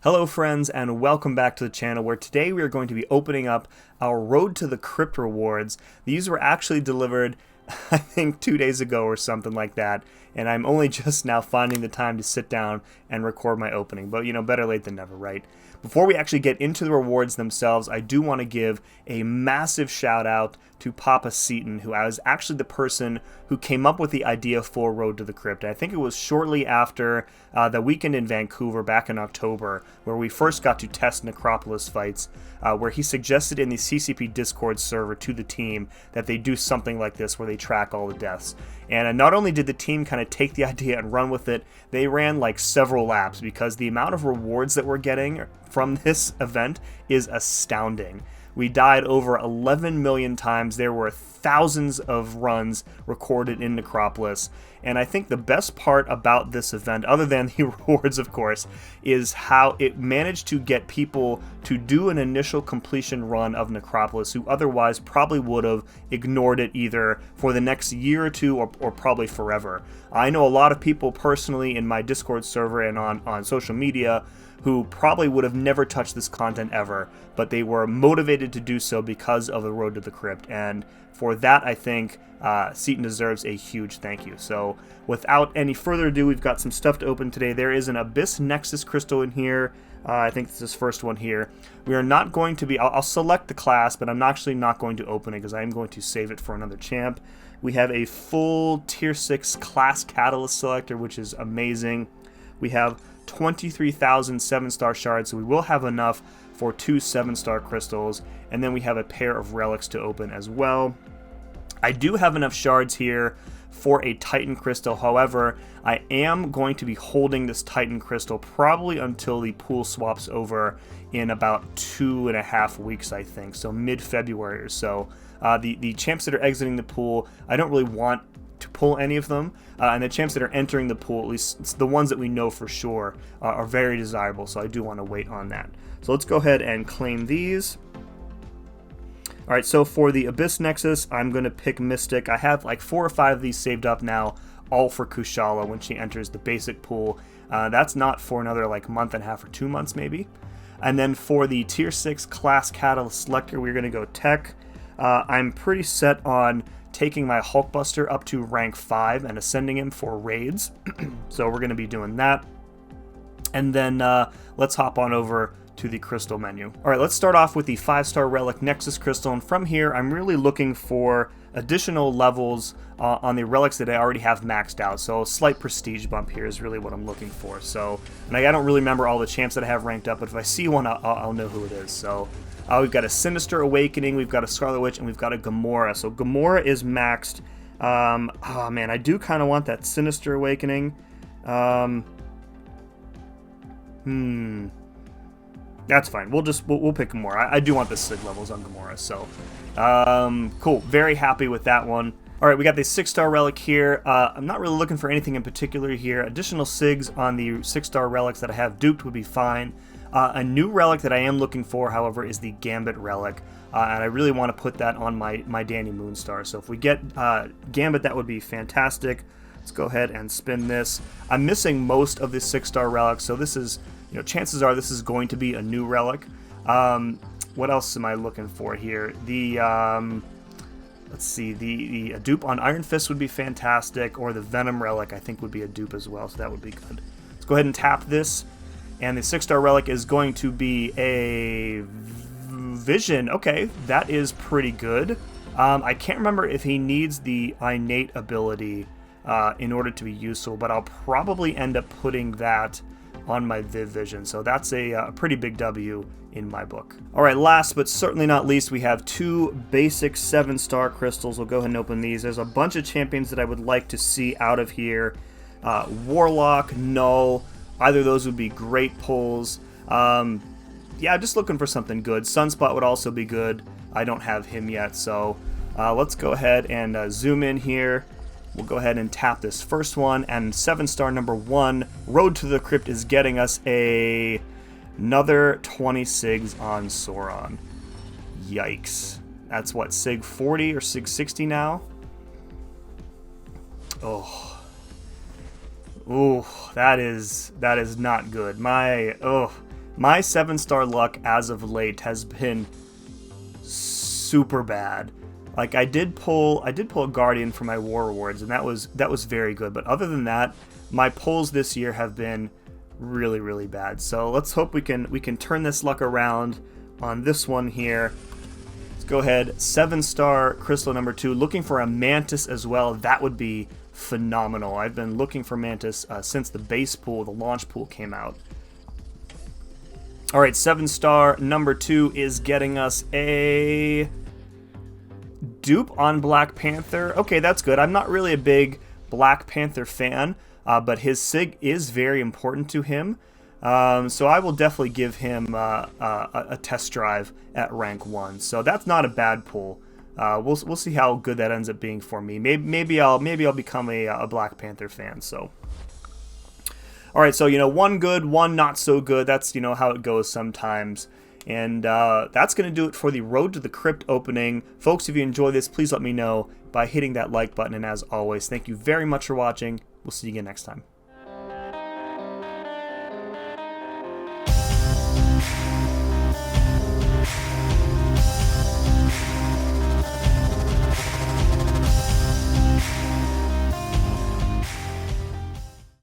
Hello friends, and welcome back to the channel, where today we are going to be opening up our Road to the Crypt rewards. These were actually delivered I think 2 days ago or something like that, and I'm only just now finding the time to sit down and record my opening, but you know, better late than never, right? Before we actually get into the rewards themselves, I do want to give a massive shout out to Papa Seaton, who was actually the person who came up with the idea for Road to the Crypt. And I think it was shortly after the weekend in Vancouver back in October, where we first got to test Necropolis fights, where he suggested in the CCP Discord server to the team that they do something like this where they track all the deaths. And not only did the team kind of take the idea and run with it, they ran like several laps, because the amount of rewards that we're getting from this event is astounding. We died over 11 million times. There were thousands of runs recorded in Necropolis. And I think the best part about this event, other than the rewards of course, is how it managed to get people to do an initial completion run of Necropolis who otherwise probably would have ignored it either for the next year or two or probably forever. I know a lot of people personally in my Discord server and on social media who probably would have never touched this content ever, but they were motivated to do so because of the Road to the Crypt, and for that I think Seaton deserves a huge thank you. So without any further ado, we've got some stuff to open today. There is an Abyss Nexus crystal in here. I think this is this first one here. We are not going to be, I'll select the class, but I'm actually not going to open it because I'm going to save it for another champ. We have a full tier 6 class catalyst selector, which is amazing. We have 23,000 7-star shards, so we will have enough for 2 7-star crystals, and then we have a pair of relics to open as well. I do have enough shards here for a Titan crystal. However, I am going to be holding this Titan crystal probably until the pool swaps over in about 2.5 weeks, I think, so mid-February or so. The champs that are exiting the pool, I don't really want to pull any of them, and the champs that are entering the pool, at least the ones that we know for sure, are very desirable, so I do want to wait on that. So let's go ahead and claim these. Alright, so for the Abyss Nexus, I'm going to pick Mystic. I have like 4 or 5 of these saved up now, all for Kushala when she enters the basic pool. That's not for another like month and a half or 2 months maybe. And then for the tier 6 class catalyst selector, we're going to go Tech. I'm pretty set on taking my Hulkbuster up to rank 5 and ascending him for raids. So we're going to be doing that. And then let's hop on over to the crystal menu. Alright, let's start off with the 5-star relic Nexus crystal, and from here I'm really looking for additional levels on the relics that I already have maxed out. So a slight prestige bump here is really what I'm looking for. So, and I don't really remember all the champs that I have ranked up, but if I see one, I'll know who it is. So we've got a Sinister Awakening, we've got a Scarlet Witch, and we've got a Gamora. So Gamora is maxed. Oh man, I do kind of want that Sinister Awakening. That's fine. We'll pick Gamora. I do want the SIG levels on Gamora, so cool. Very happy with that one. All right, we got the 6-star relic here. I'm not really looking for anything in particular here. Additional SIGs on the 6-star relics that I have duped would be fine. A new relic that I am looking for, however, is the Gambit relic, and I really want to put that on my Danny Moonstar. So if we get Gambit, that would be fantastic. Let's go ahead and spin this. I'm missing most of the 6-star relics, so this is, you know, chances are this is going to be a new relic. What else am I looking for here? The let's see, a dupe on Iron Fist would be fantastic, or the Venom relic I think would be a dupe as well, so that would be good. Let's go ahead and tap this, and the 6-star relic is going to be a Vision. Okay, that is pretty good. I can't remember if he needs the innate ability in order to be useful, but I'll probably end up putting that on my Viv Vision, so that's a pretty big W in my book. Alright, last but certainly not least, we have 2 basic 7-star crystals. We'll go ahead and open these. There's a bunch of champions that I would like to see out of here. Warlock, Null, either of those would be great pulls. Yeah, just looking for something good. Sunspot would also be good. I don't have him yet, so let's go ahead and zoom in here. We'll go ahead and tap this first one, and 7-star number 1, Road to the Crypt, is getting us another 20 SIGs on Sauron. Yikes. That's what, SIG 40 or SIG 60 now? Oh. Ooh, that is not good. My 7-star luck as of late has been super bad. Like I did pull a Guardian for my War Rewards, and that was very good. But other than that, my pulls this year have been really, really bad. So let's hope we can turn this luck around on this one here. Let's go ahead. 7-star crystal number 2. Looking for a Mantis as well. That would be phenomenal. I've been looking for Mantis since the base pool, the launch pool came out. All right, 7-star number 2 is getting us a dupe on Black Panther. Okay, that's good. I'm not really a big Black Panther fan, but his SIG is very important to him. So I will definitely give him a test drive at rank 1. So that's not a bad pull. We'll see how good that ends up being for me. Maybe I'll become a Black Panther fan. So. All right, so one good, one not so good. That's how it goes sometimes. And that's going to do it for the Road to the Crypt opening. Folks, if you enjoy this, please let me know by hitting that like button. And as always, thank you very much for watching. We'll see you again next time.